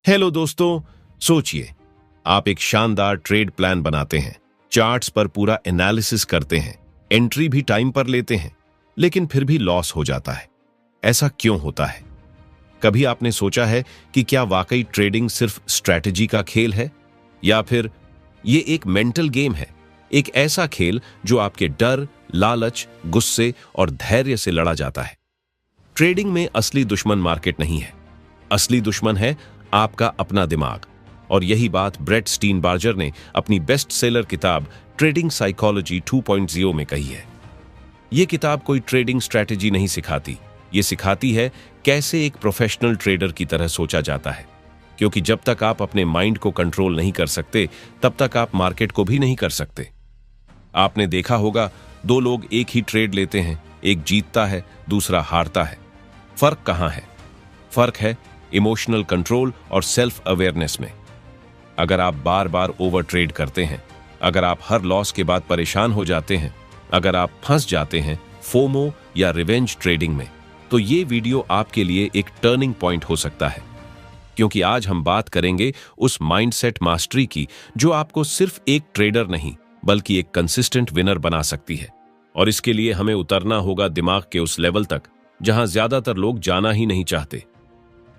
Hello दोस्तों, सोचिए आप एक शानदार ट्रेड प्लान बनाते हैं, चार्ट्स पर पूरा एनालिसिस करते हैं, एंट्री भी टाइम पर लेते हैं, लेकिन फिर भी लॉस हो जाता है। ऐसा क्यों होता है? कभी आपने सोचा है कि क्या वाकई ट्रेडिंग सिर्फ स्ट्रैटेजी का खेल है, या फिर ये एक मेंटल गेम है, एक ऐसा खेल जो आपके डर, लालच, गुस्से और धैर्य से लड़ा जाता है। ट्रेडिंग में असली दुश्मन मार्केट नहीं है, असली दुश्मन है आपका अपना दिमाग। और यही बात ब्रेट स्टीनबार्जर ने अपनी बेस्ट सेलर किताब ट्रेडिंग साइकोलॉजी 2.0 में कही है। यह किताब कोई ट्रेडिंग स्ट्रैटेजी नहीं सिखाती, ये सिखाती है कैसे एक प्रोफेशनल ट्रेडर की तरह सोचा जाता है। क्योंकि जब तक आप अपने माइंड को कंट्रोल नहीं कर सकते, तब तक आप मार्केट को भी नहीं कर सकते। आपने देखा होगा, दो लोग एक ही ट्रेड लेते हैं, एक जीतता है, दूसरा हारता है। फर्क कहां है? फर्क है इमोशनल कंट्रोल और सेल्फ अवेयरनेस में। अगर आप बार बार ओवर ट्रेड करते हैं, अगर आप हर लॉस के बाद परेशान हो जाते हैं, अगर आप फंस जाते हैं फोमो या रिवेंज ट्रेडिंग में, तो ये वीडियो आपके लिए एक टर्निंग पॉइंट हो सकता है। क्योंकि आज हम बात करेंगे उस माइंडसेट मास्टरी की जो आपको सिर्फ एक ट्रेडर नहीं बल्कि एक कंसिस्टेंट विनर बना सकती है। और इसके लिए हमें उतरना होगा दिमाग के उस लेवल तक जहां ज्यादातर लोग जाना ही नहीं चाहते।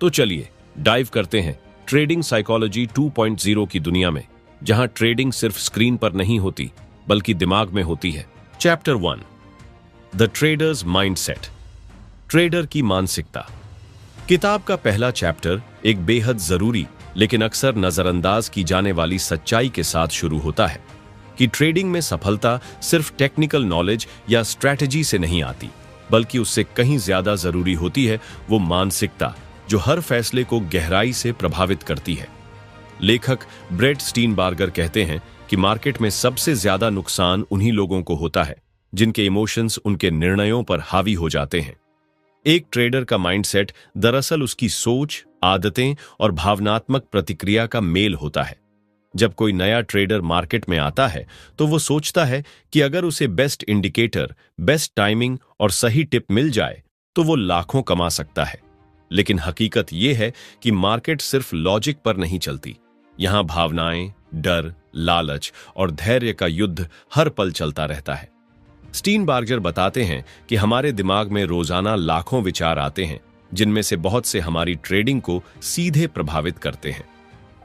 तो चलिए डाइव करते हैं ट्रेडिंग साइकोलॉजी 2.0 की दुनिया में, जहां ट्रेडिंग सिर्फ स्क्रीन पर नहीं होती बल्कि दिमाग में होती है। Chapter 1, the traders mindset, trader की मानसिकता। किताब का पहला चैप्टर एक बेहद जरूरी लेकिन अक्सर नजरअंदाज की जाने वाली सच्चाई के साथ शुरू होता है कि ट्रेडिंग में सफलता सिर्फ टेक्निकल नॉलेज या स्ट्रैटेजी से नहीं आती, बल्कि उससे कहीं ज्यादा जरूरी होती है वो मानसिकता जो हर फैसले को गहराई से प्रभावित करती है। लेखक ब्रेट स्टीनबार्गर कहते हैं कि मार्केट में सबसे ज्यादा नुकसान उन्हीं लोगों को होता है जिनके इमोशंस उनके निर्णयों पर हावी हो जाते हैं। एक ट्रेडर का माइंडसेट दरअसल उसकी सोच, आदतें और भावनात्मक प्रतिक्रिया का मेल होता है। जब कोई नया ट्रेडर मार्केट में आता है तो वो सोचता है कि अगर उसे बेस्ट इंडिकेटर, बेस्ट टाइमिंग और सही टिप मिल जाए तो वो लाखों कमा सकता है। लेकिन हकीकत यह है कि मार्केट सिर्फ लॉजिक पर नहीं चलती। यहां भावनाएं, डर, लालच और धैर्य का युद्ध हर पल चलता रहता है। स्टीनबार्जर बताते हैं कि हमारे दिमाग में रोजाना लाखों विचार आते हैं, जिनमें से बहुत से हमारी ट्रेडिंग को सीधे प्रभावित करते हैं।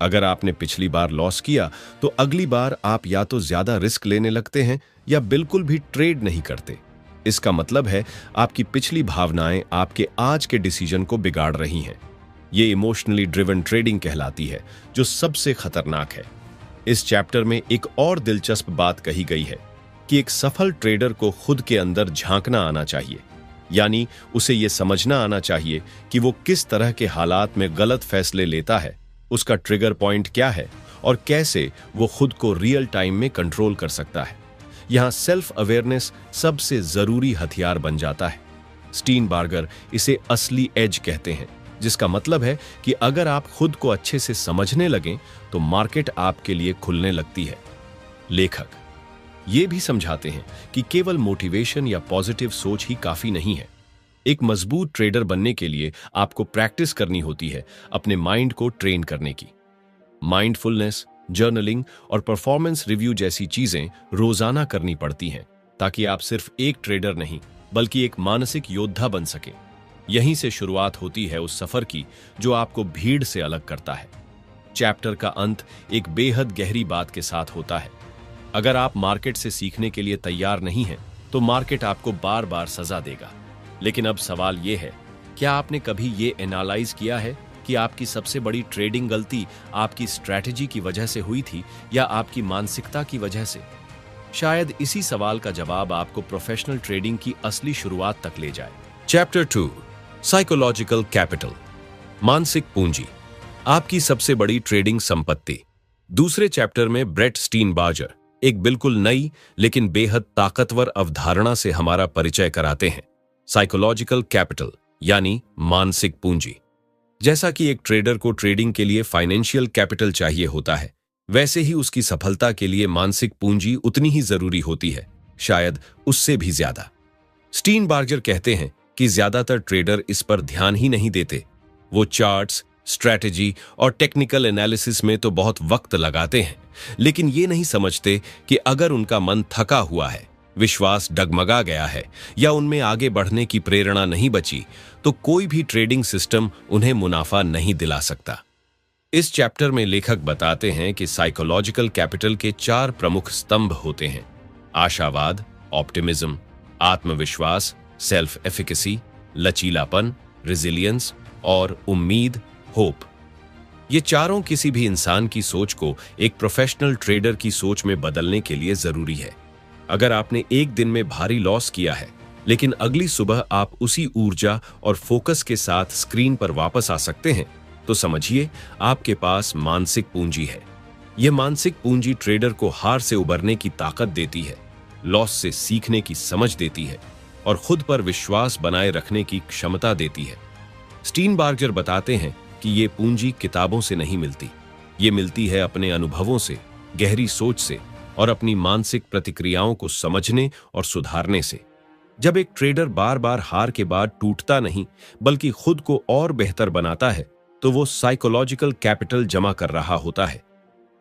अगर आपने पिछली बार लॉस किया तो अगली बार आप या तो ज्यादा रिस्क लेने लगते हैं या बिल्कुल भी ट्रेड नहीं करते। इसका मतलब है आपकी पिछली भावनाएं आपके आज के डिसीजन को बिगाड़ रही हैं। ये इमोशनली ड्रिवन ट्रेडिंग कहलाती है, जो सबसे खतरनाक है। इस चैप्टर में एक और दिलचस्प बात कही गई है कि एक सफल ट्रेडर को खुद के अंदर झांकना आना चाहिए, यानी उसे यह समझना आना चाहिए कि वो किस तरह के हालात में गलत फैसले लेता है, उसका ट्रिगर पॉइंट क्या है और कैसे वो खुद को रियल टाइम में कंट्रोल कर सकता है। यहां सेल्फ अवेयरनेस सबसे जरूरी हथियार बन जाता है। स्टीनबार्गर इसे असली एज कहते हैं, जिसका मतलब है कि अगर आप खुद को अच्छे से समझने लगें तो मार्केट आपके लिए खुलने लगती है। लेखक ये भी समझाते हैं कि केवल मोटिवेशन या पॉजिटिव सोच ही काफी नहीं है। एक मजबूत ट्रेडर बनने के लिए आपको प्रैक्टिस करनी होती है अपने माइंड को ट्रेन करने की। माइंडफुलनेस, जर्नलिंग और परफॉर्मेंस रिव्यू जैसी चीजें रोजाना करनी पड़ती हैं, ताकि आप सिर्फ एक ट्रेडर नहीं बल्कि एक मानसिक योद्धा बन सके। यहीं से शुरुआत होती है उस सफर की जो आपको भीड़ से अलग करता है। चैप्टर का अंत एक बेहद गहरी बात के साथ होता है। अगर आप मार्केट से सीखने के लिए तैयार नहीं हैं, तो मार्केट आपको बार बार सजा देगा। लेकिन अब सवाल यह है, क्या आपने कभी ये एनालाइज किया है कि आपकी सबसे बड़ी ट्रेडिंग गलती आपकी स्ट्रैटेजी की वजह से हुई थी या आपकी मानसिकता की वजह से? शायद इसी सवाल का जवाब आपको प्रोफेशनल ट्रेडिंग की असली शुरुआत तक ले जाए। चैप्टर 2, साइकोलॉजिकल कैपिटल, मानसिक पूंजी, आपकी सबसे बड़ी ट्रेडिंग संपत्ति। दूसरे चैप्टर में ब्रेट स्टीनबार्जर एक बिल्कुल नई लेकिन बेहद ताकतवर अवधारणा से हमारा परिचय कराते हैं, साइकोलॉजिकल कैपिटल यानी मानसिक पूंजी। जैसा कि एक ट्रेडर को ट्रेडिंग के लिए फाइनेंशियल कैपिटल चाहिए होता है, वैसे ही उसकी सफलता के लिए मानसिक पूंजी उतनी ही जरूरी होती है, शायद उससे भी ज्यादा। स्टीनबार्जर कहते हैं कि ज्यादातर ट्रेडर इस पर ध्यान ही नहीं देते। वो चार्ट्स, स्ट्रैटेजी और टेक्निकल एनालिसिस में तो बहुत वक्त लगाते हैं, लेकिन ये नहीं समझते कि अगर उनका मन थका हुआ है, विश्वास डगमगा गया है या उनमें आगे बढ़ने की प्रेरणा नहीं बची, तो कोई भी ट्रेडिंग सिस्टम उन्हें मुनाफा नहीं दिला सकता। इस चैप्टर में लेखक बताते हैं कि साइकोलॉजिकल कैपिटल के 4 प्रमुख स्तंभ होते हैं: आशावाद, ऑप्टिमिज्म, आत्मविश्वास, सेल्फ एफिकेसी, लचीलापन, रेजिलियंस और उम्मीद, होप। ये चारों किसी भी इंसान की सोच को एक प्रोफेशनल ट्रेडर की सोच में बदलने के लिए जरूरी है। अगर आपने एक दिन में भारी लॉस किया है, लेकिन अगली सुबह आप उसी ऊर्जा और फोकस के साथ स्क्रीन पर वापस आ सकते हैं, तो समझिए आपके पास मानसिक पूंजी है। यह मानसिक पूंजी ट्रेडर को हार से उबरने की ताकत देती है, लॉस से सीखने की समझ देती है और खुद पर विश्वास बनाए रखने की क्षमता देती है। स्टीनबार्गर बताते हैं कि ये पूंजी किताबों से नहीं मिलती, ये मिलती है अपने अनुभवों से, गहरी सोच से और अपनी मानसिक प्रतिक्रियाओं को समझने और सुधारने से। जब एक ट्रेडर बार बार हार के बाद टूटता नहीं बल्कि खुद को और बेहतर बनाता है, तो वो साइकोलॉजिकल कैपिटल जमा कर रहा होता है।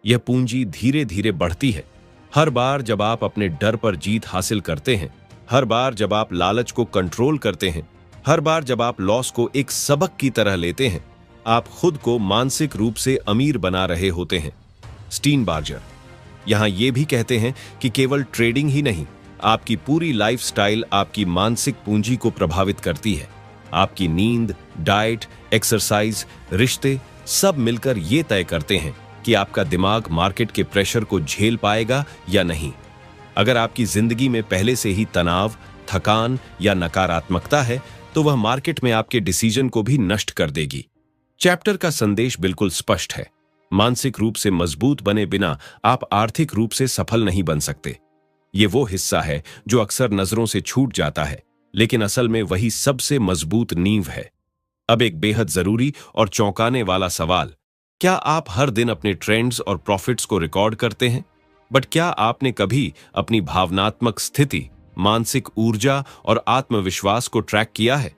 यह पूंजी धीरे धीरे बढ़ती है। हर बार जब आप अपने डर पर जीत हासिल करते हैं, हर बार जब आप लालच को कंट्रोल करते हैं, हर बार जब आप लॉस को एक सबक की तरह लेते हैं, आप खुद को मानसिक रूप से अमीर बना रहे होते हैं। स्टीनबार्गर यहां यह भी कहते हैं कि केवल ट्रेडिंग ही नहीं, आपकी पूरी लाइफस्टाइल आपकी मानसिक पूंजी को प्रभावित करती है। आपकी नींद, डाइट, एक्सरसाइज, रिश्ते सब मिलकर यह तय करते हैं कि आपका दिमाग मार्केट के प्रेशर को झेल पाएगा या नहीं। अगर आपकी जिंदगी में पहले से ही तनाव, थकान या नकारात्मकता है, तो वह मार्केट में आपके डिसीजन को भी नष्ट कर देगी। चैप्टर का संदेश बिल्कुल स्पष्ट है। मानसिक रूप से मजबूत बने बिना आप आर्थिक रूप से सफल नहीं बन सकते। ये वो हिस्सा है जो अक्सर नजरों से छूट जाता है, लेकिन असल में वही सबसे मजबूत नींव है। अब एक बेहद जरूरी और चौंकाने वाला सवाल: क्या आप हर दिन अपने ट्रेंड्स और प्रॉफिट्स को रिकॉर्ड करते हैं? बट क्या आपने कभी अपनी भावनात्मक स्थिति, मानसिक ऊर्जा और आत्मविश्वास को ट्रैक किया है?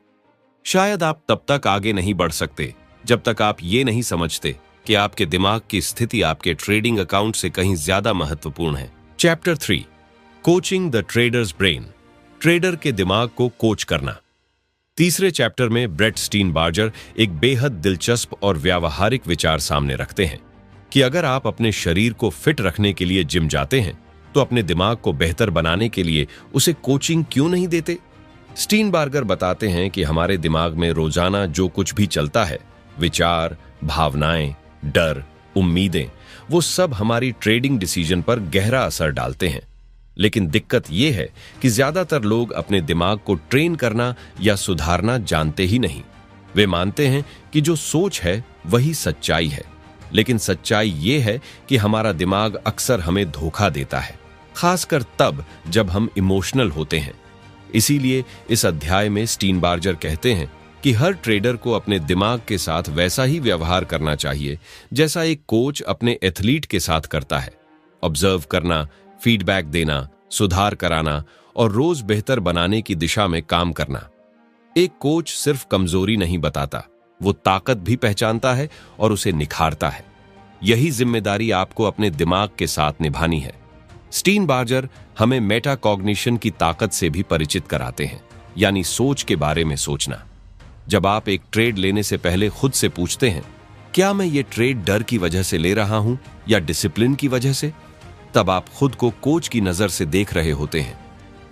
शायद आप तब तक आगे नहीं बढ़ सकते जब तक आप ये नहीं समझते कि आपके दिमाग की स्थिति आपके ट्रेडिंग अकाउंट से कहीं ज्यादा महत्वपूर्ण है। Chapter 3, coaching the traders brain, trader के दिमाग को कोच करना। तीसरे चैप्टर में ब्रेट स्टीनबार्गर एक बेहद दिलचस्प और व्यावहारिक विचार सामने रखते हैं कि अगर आप अपने शरीर को फिट रखने के लिए जिम जाते हैं, तो अपने दिमाग को बेहतर बनाने के लिए उसे कोचिंग क्यों नहीं देते? स्टीनबार्गर बताते हैं कि हमारे दिमाग में रोजाना जो कुछ भी चलता है, विचार, भावनाएं, डर, उम्मीदें, वो सब हमारी ट्रेडिंग डिसीजन पर गहरा असर डालते हैं। लेकिन दिक्कत यह है कि ज्यादातर लोग अपने दिमाग को ट्रेन करना या सुधारना जानते ही नहीं। वे मानते हैं कि जो सोच है वही सच्चाई है, लेकिन सच्चाई यह है कि हमारा दिमाग अक्सर हमें धोखा देता है, खासकर तब जब हम इमोशनल होते हैं। इसीलिए इस अध्याय में स्टीनबार्गर कहते हैं कि हर ट्रेडर को अपने दिमाग के साथ वैसा ही व्यवहार करना चाहिए जैसा एक कोच अपने एथलीट के साथ करता है। ऑब्जर्व करना, फीडबैक देना, सुधार कराना और रोज बेहतर बनाने की दिशा में काम करना। एक कोच सिर्फ कमजोरी नहीं बताता, वो ताकत भी पहचानता है और उसे निखारता है। यही जिम्मेदारी आपको अपने दिमाग के साथ निभानी है। स्टीनबार्गर हमें मेटाकॉग्निशन की ताकत से भी परिचित कराते हैं, यानी सोच के बारे में सोचना। जब आप एक ट्रेड लेने से पहले खुद से पूछते हैं, क्या मैं ये ट्रेड डर की वजह से ले रहा हूं या डिसिप्लिन की वजह से, तब आप खुद को कोच की नजर से देख रहे होते हैं।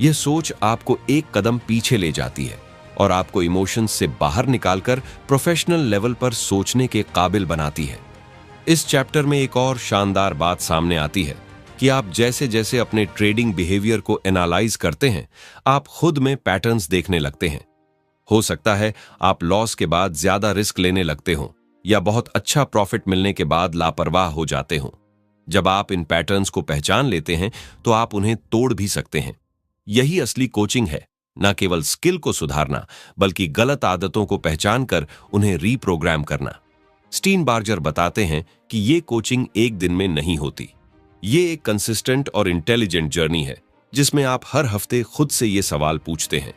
यह सोच आपको एक कदम पीछे ले जाती है और आपको इमोशंस से बाहर निकालकर प्रोफेशनल लेवल पर सोचने के काबिल बनाती है। इस चैप्टर में एक और शानदार बात सामने आती है कि आप जैसे जैसे अपने ट्रेडिंग बिहेवियर को एनालाइज करते हैं, आप खुद में पैटर्न्स देखने लगते हैं। हो सकता है आप लॉस के बाद ज्यादा रिस्क लेने लगते हो या बहुत अच्छा प्रॉफिट मिलने के बाद लापरवाह हो जाते हो। जब आप इन पैटर्न्स को पहचान लेते हैं, तो आप उन्हें तोड़ भी सकते हैं। यही असली कोचिंग है, न केवल स्किल को सुधारना बल्कि गलत आदतों को पहचान कर उन्हें रीप्रोग्राम करना। स्टीनबार्गर बताते हैं कि ये कोचिंग एक दिन में नहीं होती। ये एक कंसिस्टेंट और इंटेलिजेंट जर्नी है जिसमें आप हर हफ्ते खुद से ये सवाल पूछते हैं,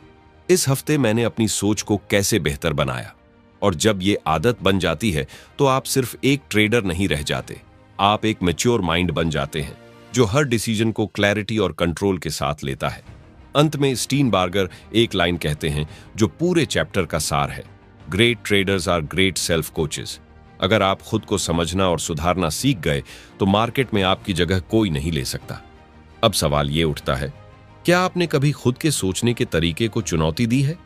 इस हफ्ते मैंने अपनी सोच को कैसे बेहतर बनाया? और जब ये आदत बन जाती है तो आप सिर्फ एक ट्रेडर नहीं रह जाते, आप एक मैच्योर माइंड बन जाते हैं जो हर डिसीजन को क्लैरिटी और कंट्रोल के साथ लेता है। अंत में स्टीनबार्गर एक लाइन कहते हैं जो पूरे चैप्टर का सार है, great traders are great self coaches. अगर आप खुद को समझना और सुधारना सीख गए तो मार्केट में आपकी जगह कोई नहीं ले सकता। अब सवाल ये उठता है, क्या आपने कभी खुद के सोचने के तरीके को चुनौती दी है?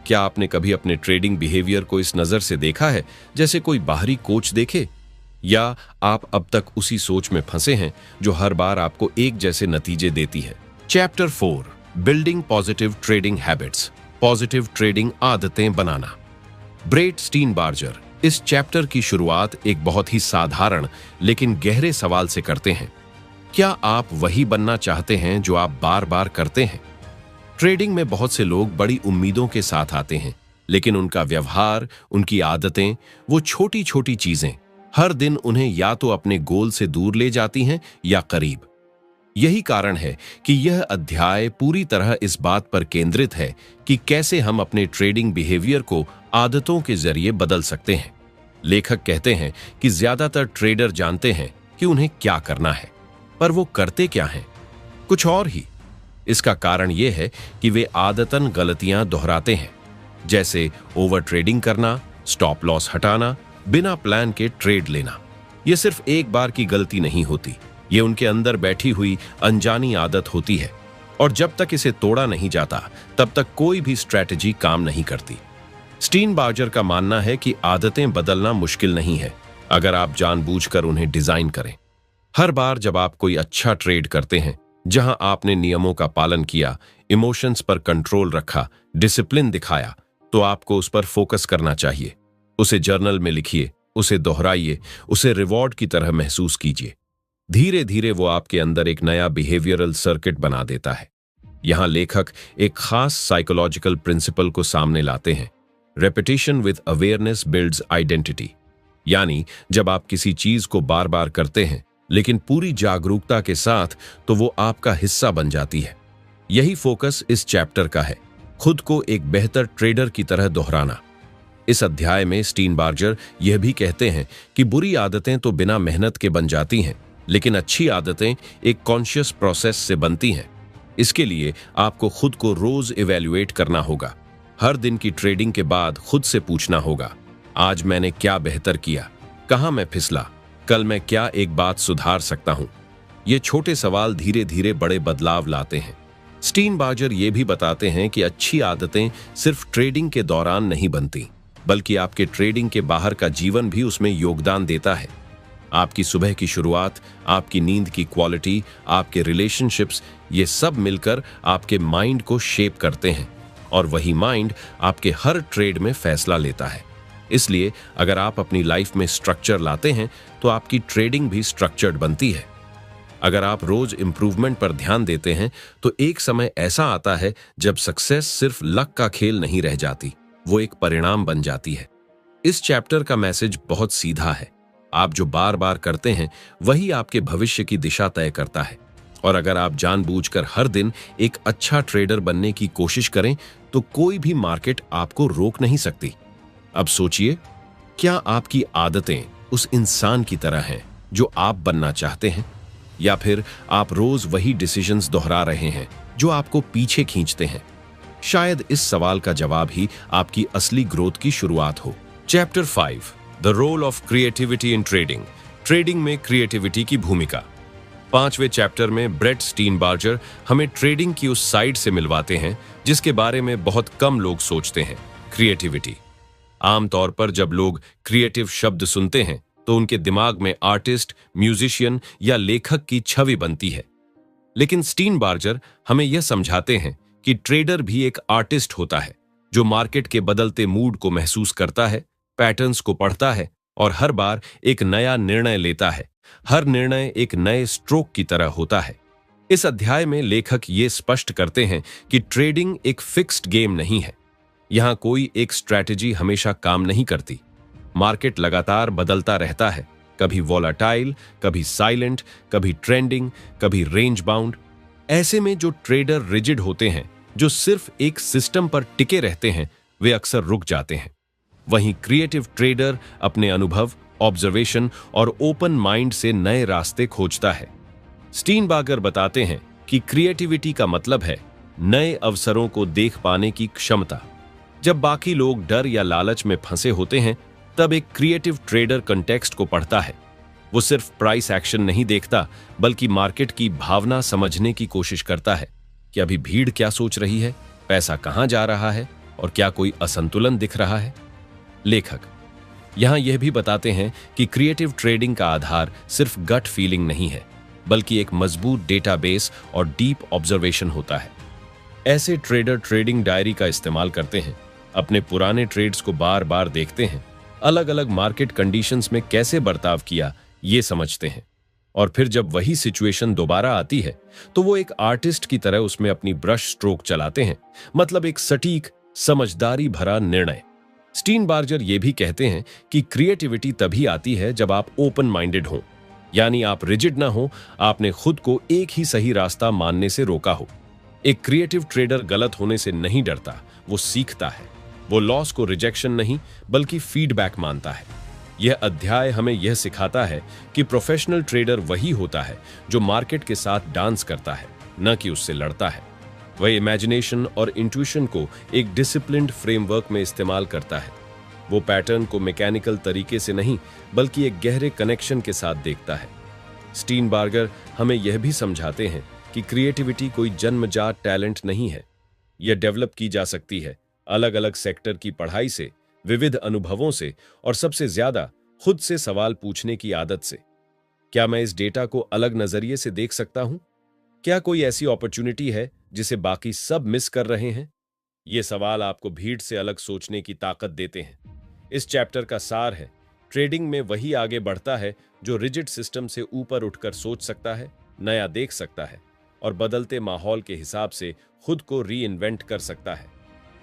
क्या आपने कभी अपने ट्रेडिंग बिहेवियर को इस नजर से देखा है जैसे कोई बाहरी कोच देखे? या आप अब तक उसी सोच में फंसे हैं जो हर बार आपको एक जैसे नतीजे देती है? Chapter 4, building positive trading habits, positive trading आदतें बनाना। ब्रेट स्टीनबार्गर इस चैप्टर की शुरुआत एक बहुत ही साधारण लेकिन गहरे सवाल से करते हैं। क्या आप वही बनना चाहते हैं जो आप बार बार करते हैं? ट्रेडिंग में बहुत से लोग बड़ी उम्मीदों के साथ आते हैं, लेकिन उनका व्यवहार, उनकी आदतें, वो छोटी छोटी चीजें हर दिन उन्हें या तो अपने गोल से दूर ले जाती हैं या करीब। यही कारण है कि यह अध्याय पूरी तरह इस बात पर केंद्रित है कि कैसे हम अपने ट्रेडिंग बिहेवियर को आदतों के जरिए बदल सकते हैं। लेखक कहते हैं कि ज्यादातर ट्रेडर जानते हैं कि उन्हें क्या करना है, पर वो करते क्या हैं? कुछ और ही। इसका कारण यह है कि वे आदतन गलतियां दोहराते हैं, जैसे ओवर ट्रेडिंग करना, स्टॉप लॉस हटाना, बिना प्लान के ट्रेड लेना। यह सिर्फ एक बार की गलती नहीं होती, ये उनके अंदर बैठी हुई अनजानी आदत होती है, और जब तक इसे तोड़ा नहीं जाता तब तक कोई भी स्ट्रैटेजी काम नहीं करती। स्टीनबार्गर का मानना है कि आदतें बदलना मुश्किल नहीं है अगर आप जानबूझकर उन्हें डिजाइन करें। हर बार जब आप कोई अच्छा ट्रेड करते हैं जहां आपने नियमों का पालन किया, इमोशंस पर कंट्रोल रखा, डिसिप्लिन दिखाया, तो आपको उस पर फोकस करना चाहिए। उसे जर्नल में लिखिए, उसे दोहराइए, उसे रिवॉर्ड की तरह महसूस कीजिए। धीरे धीरे वो आपके अंदर एक नया बिहेवियरल सर्किट बना देता है। यहां लेखक एक खास साइकोलॉजिकल प्रिंसिपल को सामने लाते हैं, repetition with awareness builds identity. यानी जब आप किसी चीज को बार बार करते हैं लेकिन पूरी जागरूकता के साथ, तो वो आपका हिस्सा बन जाती है। यही फोकस इस चैप्टर का है, खुद को एक बेहतर ट्रेडर की तरह दोहराना। इस अध्याय में स्टीनबार्गर यह भी कहते हैं कि बुरी आदतें तो बिना मेहनत के बन जाती हैं, लेकिन अच्छी आदतें एक कॉन्शियस प्रोसेस से बनती हैं। इसके लिए आपको खुद को रोज इवैल्यूएट करना होगा। हर दिन की ट्रेडिंग के बाद खुद से पूछना होगा, आज मैंने क्या बेहतर किया, कहां मैं फिसला, कल मैं क्या एक बात सुधार सकता हूं। ये छोटे सवाल धीरे धीरे बड़े बदलाव लाते हैं। स्टीनबार्गर ये भी बताते हैं कि अच्छी आदतें सिर्फ ट्रेडिंग के दौरान नहीं बनती, बल्कि आपके ट्रेडिंग के बाहर का जीवन भी उसमें योगदान देता है। आपकी सुबह की शुरुआत, आपकी नींद की क्वालिटी, आपके रिलेशनशिप्स, ये सब मिलकर आपके माइंड को शेप करते हैं, और वही माइंड आपके हर ट्रेड में फैसला लेता है। इसलिए अगर आप अपनी लाइफ में स्ट्रक्चर लाते हैं तो आपकी ट्रेडिंग भी स्ट्रक्चर्ड बनती है। अगर आप रोज इंप्रूवमेंट पर ध्यान देते हैं तो एक समय ऐसा आता है जब सक्सेस सिर्फ लक का खेल नहीं रह जाती, वो एक परिणाम बन जाती है। इस चैप्टर का मैसेज बहुत सीधा है, आप जो बार बार करते हैं वही आपके भविष्य की दिशा तय करता है। और अगर आप जानबूझकर हर दिन एक अच्छा ट्रेडर बनने की कोशिश करें तो कोई भी मार्केट आपको रोक नहीं सकती। अब सोचिए, क्या आपकी आदतें उस इंसान की तरह हैं जो आप बनना चाहते हैं, या फिर आप रोज वही डिसीजंस दोहरा रहे हैं जो आपको पीछे खींचते हैं? शायद इस सवाल का जवाब ही आपकी असली ग्रोथ की शुरुआत हो। Chapter 5, the role of creativity in trading, trading में क्रिएटिविटी की भूमिका। 5वें चैप्टर में ब्रेट स्टीनबार्गर हमें ट्रेडिंग की उस साइड से मिलवाते हैं जिसके बारे में बहुत कम लोग सोचते हैं, क्रिएटिविटी। आमतौर पर जब लोग क्रिएटिव शब्द सुनते हैं तो उनके दिमाग में आर्टिस्ट, म्यूजिशियन या लेखक की छवि बनती है। लेकिन स्टीनबार्गर हमें यह समझाते हैं कि ट्रेडर भी एक आर्टिस्ट होता है जो मार्केट के बदलते मूड को महसूस करता है, पैटर्न्स को पढ़ता है और हर बार एक नया निर्णय लेता है। हर निर्णय एक नए स्ट्रोक की तरह होता है। इस अध्याय में लेखक ये स्पष्ट करते हैं कि ट्रेडिंग एक फिक्स्ड गेम नहीं है। यहां कोई एक स्ट्रैटेजी हमेशा काम नहीं करती। मार्केट लगातार बदलता रहता है, कभी वॉलाटाइल, कभी साइलेंट, कभी ट्रेंडिंग, कभी रेंज बाउंड। ऐसे में जो ट्रेडर रिजिड होते हैं, जो सिर्फ एक सिस्टम पर टिके रहते हैं, वे अक्सर रुक जाते हैं। वहीं क्रिएटिव ट्रेडर अपने अनुभव, ऑब्जर्वेशन और ओपन माइंड से नए रास्ते खोजता है। स्टीनबार्गर बताते हैं कि क्रिएटिविटी का मतलब है नए अवसरों को देख पाने की क्षमता। जब बाकी लोग डर या लालच में फंसे होते हैं, तब एक क्रिएटिव ट्रेडर कॉन्टेक्स्ट को पढ़ता है। वो सिर्फ प्राइस एक्शन नहीं देखता, बल्कि मार्केट की भावना समझने की कोशिश करता है कि अभी भीड़ क्या सोच रही है, पैसा कहां जा रहा है और क्या कोई असंतुलन दिख रहा है। लेखक यहां यह भी बताते हैं कि क्रिएटिव ट्रेडिंग का आधार सिर्फ गट फीलिंग नहीं है, बल्कि एक मजबूत डेटाबेस और डीप ऑब्जर्वेशन होता है। ऐसे ट्रेडर ट्रेडिंग डायरी का इस्तेमाल करते हैं, अपने पुराने ट्रेड्स को बार बार देखते हैं, अलग अलग मार्केट कंडीशंस में कैसे बर्ताव किया ये समझते हैं, और फिर जब वही सिचुएशन दोबारा आती है तो वो एक आर्टिस्ट की तरह उसमें अपनी ब्रश स्ट्रोक चलाते हैं, मतलब एक सटीक, समझदारी भरा निर्णय। स्टीनबार्गर ये भी कहते हैं कि क्रिएटिविटी तभी आती है जब आप ओपन माइंडेड हो, यानी आप रिजिड ना हो, आपने खुद को एक ही सही रास्ता मानने से रोका हो। एक क्रिएटिव ट्रेडर गलत होने से नहीं डरता, वो सीखता है। वो लॉस को रिजेक्शन नहीं, बल्कि फीडबैक मानता है। यह अध्याय हमें यह सिखाता है कि प्रोफेशनल ट्रेडर वही होता है जो मार्केट के साथ डांस करता है, न कि उससे लड़ता है। वह इमेजिनेशन और इंट्यूशन को एक डिसिप्लिन्ड फ्रेमवर्क में इस्तेमाल करता है। वो पैटर्न को मैकेनिकल तरीके से नहीं, बल्कि एक गहरे कनेक्शन के साथ देखता है। स्टीनबार्गर हमें यह भी समझाते हैं कि क्रिएटिविटी कोई जन्मजात टैलेंट नहीं है। यह डेवलप की जा सकती है अलग अलग सेक्टर की पढ़ाई से, विविध अनुभवों से, और सबसे ज्यादा खुद से सवाल पूछने की आदत से। क्या मैं इस डेटा को अलग नजरिए से देख सकता हूं? क्या कोई ऐसी अपॉर्चुनिटी है जिसे बाकी सब मिस कर रहे हैं? ये सवाल आपको भीड़ से अलग सोचने की ताकत देते हैं। इस चैप्टर का सार है, ट्रेडिंग में वही आगे बढ़ता है जो रिजिड सिस्टम से ऊपर उठकर सोच सकता है, नया देख सकता है और बदलते माहौल के हिसाब से खुद को री इन्वेंट कर सकता है।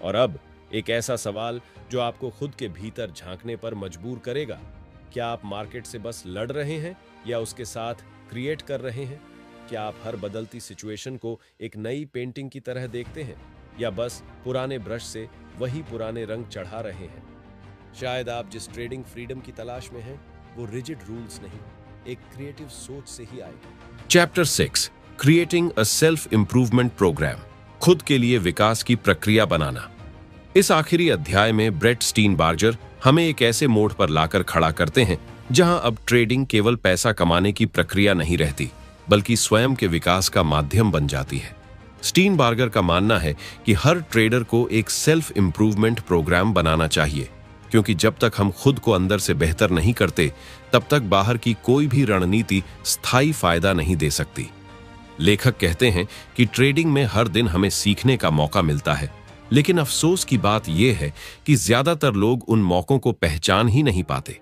और अब एक ऐसा सवाल जो आपको खुद के भीतर झांकने पर मजबूर करेगा, क्या आप मार्केट से बस लड़ रहे हैं या उसके साथ क्रिएट कर रहे हैं? क्या आप हर बदलती सिचुएशन को एक नई पेंटिंग की तरह देखते हैं या बस पुराने ब्रश से वही पुराने रंग चढ़ा रहे हैं? शायद आप जिस ट्रेडिंग फ्रीडम की तलाश में हैं, वो रिजिड रूल्स नहीं, एक क्रिएटिव सोच से ही आएगी। Chapter 6, creating a self improvement programme, खुद के लिए विकास की प्रक्रिया बनाना। इस आखिरी अध्याय में ब्रेट स्टीनबार्गर हमें एक ऐसे मोड़ पर लाकर खड़ा करते हैं जहां अब ट्रेडिंग केवल पैसा कमाने की प्रक्रिया नहीं रहती, बल्कि स्वयं के विकास का माध्यम बन जाती है। स्टीनबार्गर का मानना है कि हर ट्रेडर को एक सेल्फ इंप्रूवमेंट प्रोग्राम बनाना चाहिए, क्योंकि जब तक हम खुद को अंदर से बेहतर नहीं करते, तब तक बाहर की कोई भी रणनीति स्थायी फायदा नहीं दे सकती। लेखक कहते हैं कि ट्रेडिंग में हर दिन हमें सीखने का मौका मिलता है, लेकिन अफसोस की बात यह है कि ज्यादातर लोग उन मौकों को पहचान ही नहीं पाते।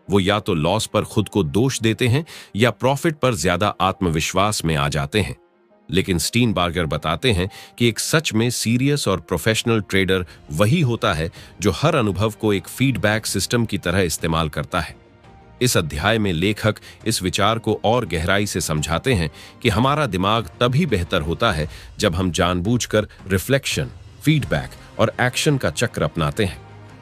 वो या तो लॉस पर खुद को दोष देते हैं या प्रॉफिट पर ज्यादा आत्मविश्वास में आ जाते हैं। लेकिन स्टीनबार्गर बताते हैं कि एक सच में सीरियस और प्रोफेशनल ट्रेडर वही होता है जो हर अनुभव को एक फीडबैक सिस्टम की तरह इस्तेमाल करता है। इस अध्याय में लेखक इस विचार को और गहराई से समझाते हैं कि हमारा दिमाग तभी बेहतर होता है जब हम जानबूझकर रिफ्लेक्शन, फीडबैक और एक्शन का चक्र अपनाते हैं।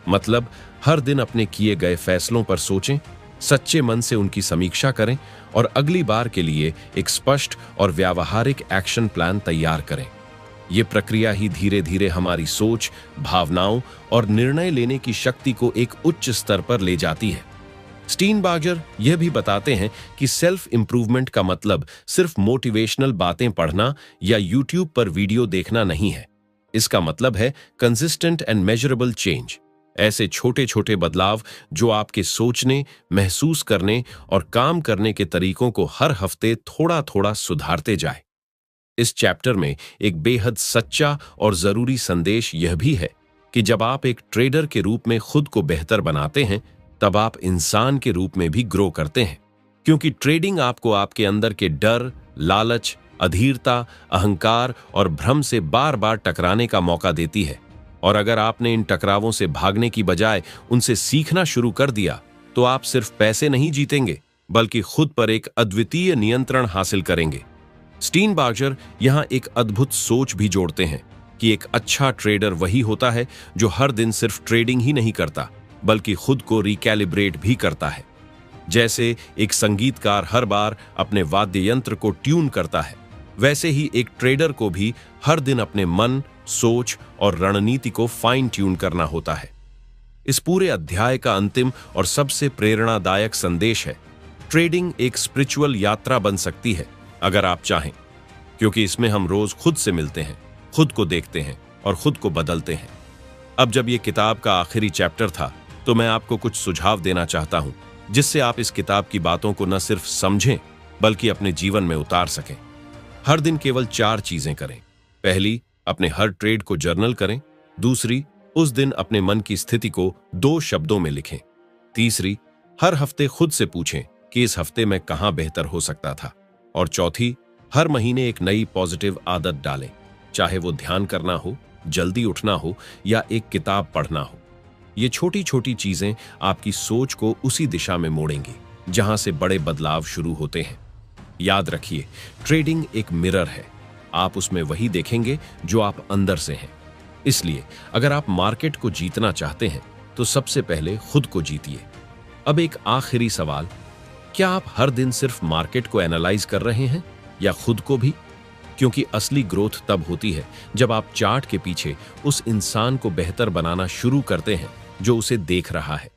मतलब हर दिन अपने किए गए फैसलों पर सोचें, सच्चे मन से उनकी समीक्षा करें और अगली बार के लिए एक स्पष्ट और व्यावहारिक एक्शन प्लान तैयार करें। ये प्रक्रिया ही धीरे धीरे हमारी सोच, भावनाओं और निर्णय लेने की शक्ति को एक उच्च स्तर पर ले जाती है। स्टीनबार्गर यह भी बताते हैं कि सेल्फ इंप्रूवमेंट का मतलब सिर्फ मोटिवेशनल बातें पढ़ना या यूट्यूब पर वीडियो देखना नहीं है। इसका मतलब है कंसिस्टेंट एंड मेजरेबल चेंज, ऐसे छोटे छोटे बदलाव जो आपके सोचने, महसूस करने और काम करने के तरीकों को हर हफ्ते थोड़ा थोड़ा सुधारते जाए। इस चैप्टर में एक बेहद सच्चा और जरूरी संदेश यह भी है कि जब आप एक ट्रेडर के रूप में खुद को बेहतर बनाते हैं, तब आप इंसान के रूप में भी ग्रो करते हैं, क्योंकि ट्रेडिंग आपको आपके अंदर के डर, लालच, अधीरता, अहंकार और भ्रम से बार बार टकराने का मौका देती है। और अगर आपने इन टकरावों से भागने की बजाय उनसे सीखना शुरू कर दिया, तो आप सिर्फ पैसे नहीं जीतेंगे, बल्कि खुद पर एक अद्वितीय नियंत्रण हासिल करेंगे। स्टीनबार्गर यहां एक अद्भुत सोच भी जोड़ते हैं कि एक अच्छा ट्रेडर वही होता है जो हर दिन सिर्फ ट्रेडिंग ही नहीं करता, बल्कि खुद को रिकैलिब्रेट भी करता है। जैसे एक संगीतकार हर बार अपने वाद्य यंत्र को ट्यून करता है, वैसे ही एक ट्रेडर को भी हर दिन अपने मन, सोच और रणनीति को फाइन ट्यून करना होता है। इस पूरे अध्याय का अंतिम और सबसे प्रेरणादायक संदेश है, ट्रेडिंग एक स्पिरिचुअल यात्रा बन सकती है अगर आप चाहें, क्योंकि इसमें हम रोज खुद से मिलते हैं, खुद को देखते हैं और खुद को बदलते हैं। अब जब यह किताब का आखिरी चैप्टर था, तो मैं आपको कुछ सुझाव देना चाहता हूं, जिससे आप इस किताब की बातों को न सिर्फ समझें बल्कि अपने जीवन में उतार सकें। हर दिन केवल 4 चीजें करें। पहली, अपने हर ट्रेड को जर्नल करें। दूसरी, उस दिन अपने मन की स्थिति को 2 शब्दों में लिखें। तीसरी, हर हफ्ते खुद से पूछें कि इस हफ्ते में कहां बेहतर हो सकता था। और चौथी, हर महीने एक नई पॉजिटिव आदत डालें, चाहे वो ध्यान करना हो, जल्दी उठना हो या एक किताब पढ़ना हो। ये छोटी छोटी चीजें आपकी सोच को उसी दिशा में मोड़ेंगी जहां से बड़े बदलाव शुरू होते हैं। याद रखिए, ट्रेडिंग एक मिरर है, आप उसमें वही देखेंगे जो आप अंदर से हैं। इसलिए अगर आप मार्केट को जीतना चाहते हैं तो सबसे पहले खुद को जीतिए। अब एक आखिरी सवाल, क्या आप हर दिन सिर्फ मार्केट को एनालाइज कर रहे हैं या खुद को भी? क्योंकि असली ग्रोथ तब होती है जब आप चार्ट के पीछे उस इंसान को बेहतर बनाना शुरू करते हैं जो उसे देख रहा है।